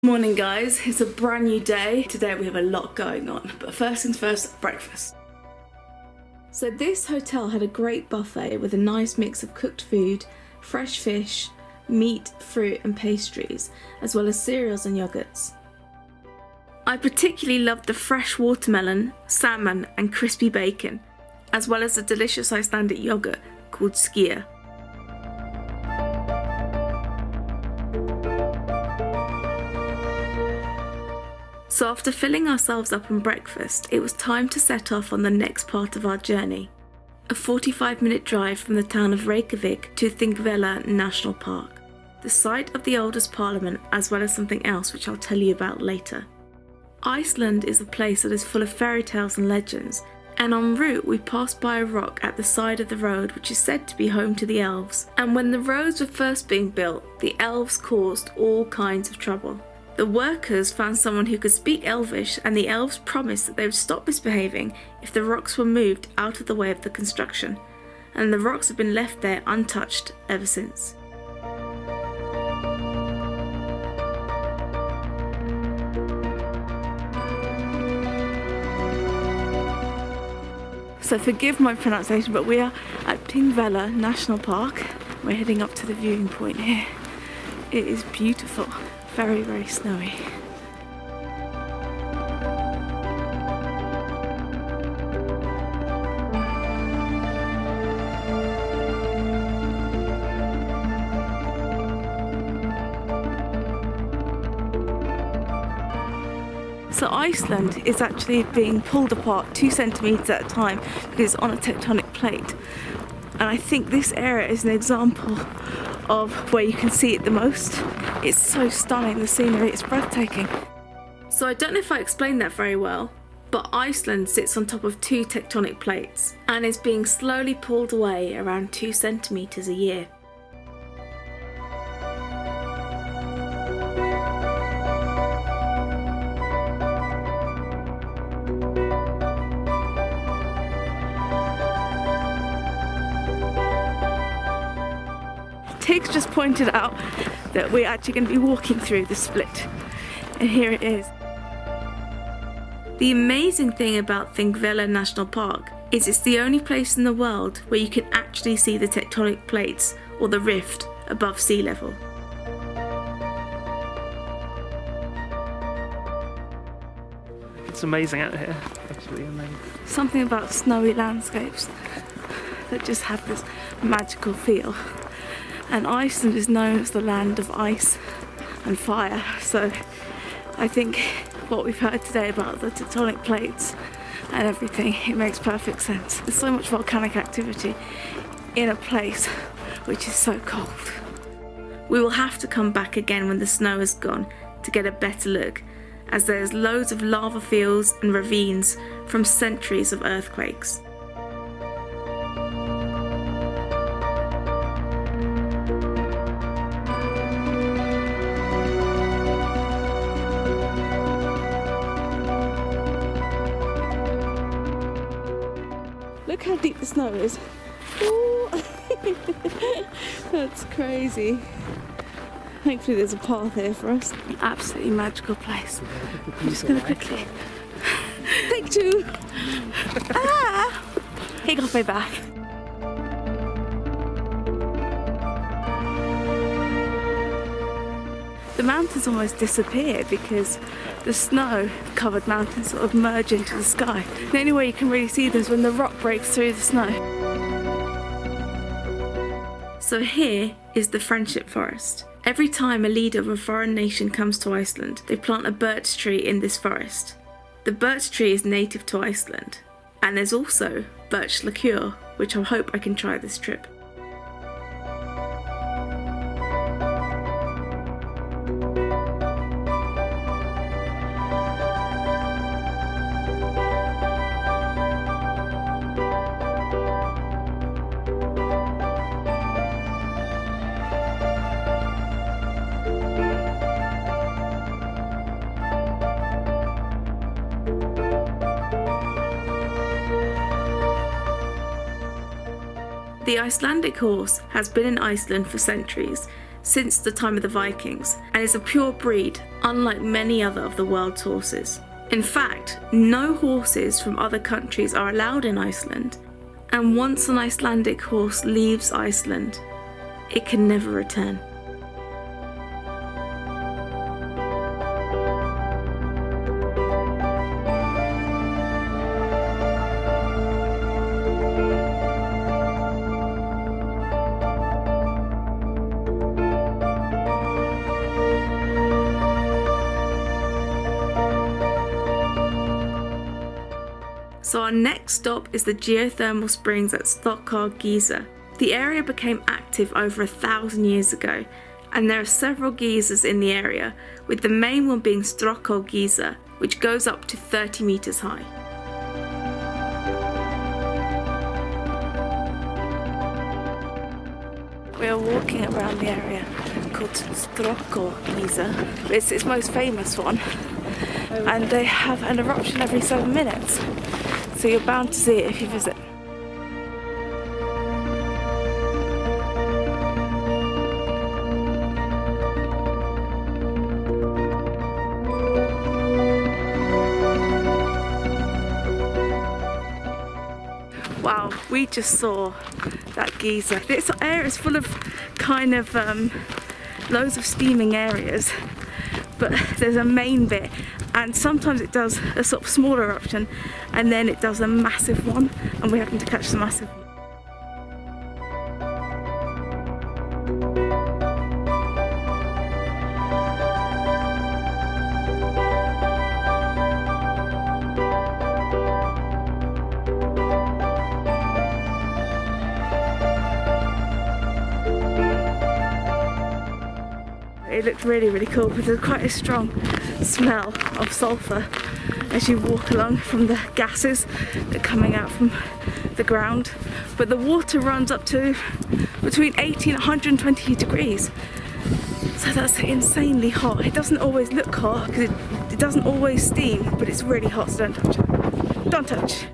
Morning guys, it's a brand new day. Today we have a lot going on, but first things first, breakfast. So this hotel had a great buffet with a nice mix of cooked food, fresh fish, meat, fruit and pastries, as well as cereals and yogurts. I particularly loved the fresh watermelon, salmon and crispy bacon, as well as the delicious Icelandic yogurt called skyr. So after filling ourselves up on breakfast, it was time to set off on the next part of our journey. A 45-minute drive from the town of Reykjavik to Thingvellir National Park, the site of the oldest parliament, as well as something else which I'll tell you about later. Iceland is a place that is full of fairy tales and legends, and en route we passed by a rock at the side of the road which is said to be home to the elves. And when the roads were first being built, the elves caused all kinds of trouble. The workers found someone who could speak Elvish, and the elves promised that they would stop misbehaving if the rocks were moved out of the way of the construction, and the rocks have been left there untouched ever since. So forgive my pronunciation, but we are at Thingvellir National Park. We're heading up to the viewing point here. It is beautiful. Very, very snowy. So Iceland is actually being pulled apart 2 centimetres at a time because it's on a tectonic plate. And I think this area is an example of where you can see it the most. It's so stunning, the scenery, it's breathtaking. So I don't know if I explained that very well, but Iceland sits on top of 2 tectonic plates and is being slowly pulled away around 2 centimetres a year. Tiggs just pointed out that we're actually going to be walking through the split, and here it is. The amazing thing about Thingvellir National Park is it's the only place in the world where you can actually see the tectonic plates or the rift above sea level. It's amazing out here, absolutely amazing. Something about snowy landscapes that just have this magical feel. And Iceland is known as the land of ice and fire, so I think what we've heard today about the tectonic plates and everything, it makes perfect sense. There's so much volcanic activity in a place which is so cold. We will have to come back again when the snow is gone to get a better look, as there's loads of lava fields and ravines from centuries of earthquakes. Look how deep the snow is. Ooh. That's crazy. Thankfully there's a path here for us. Absolutely magical place. I'm just going to quickly take 2. Hik off my back. The mountains almost disappeared because the snow-covered mountains sort of merge into the sky. The only way you can really see them is when the rock breaks through the snow. So here is the Friendship Forest. Every time a leader of a foreign nation comes to Iceland, they plant a birch tree in this forest. The birch tree is native to Iceland, and there's also birch liqueur, which I hope I can try this trip. The Icelandic horse has been in Iceland for centuries, since the time of the Vikings and is a pure breed, unlike many other of the world's horses. In fact, no horses from other countries are allowed in Iceland, and once an Icelandic horse leaves Iceland, it can never return. So our next stop is the geothermal springs at Gyser. The area became active over 1,000 years ago, and there are several geysers in the area, with the main one being Gyser, which goes up to 30 meters high. We are walking around the area called Gyser. It's its most famous one, and they have an eruption every 7 minutes. So you're bound to see it if you visit. Wow, we just saw that geyser. This area is full of kind of loads of steaming areas, but there's a main bit, and sometimes it does a sort of smaller eruption and then it does a massive one, and we happen to catch the massive one. It looked really, really cool because there's quite a strong smell of sulphur as you walk along from the gases that are coming out from the ground. But the water runs up to between 80 and 120 degrees. So that's insanely hot. It doesn't always look hot because it doesn't always steam, but it's really hot, so don't touch it. Don't touch.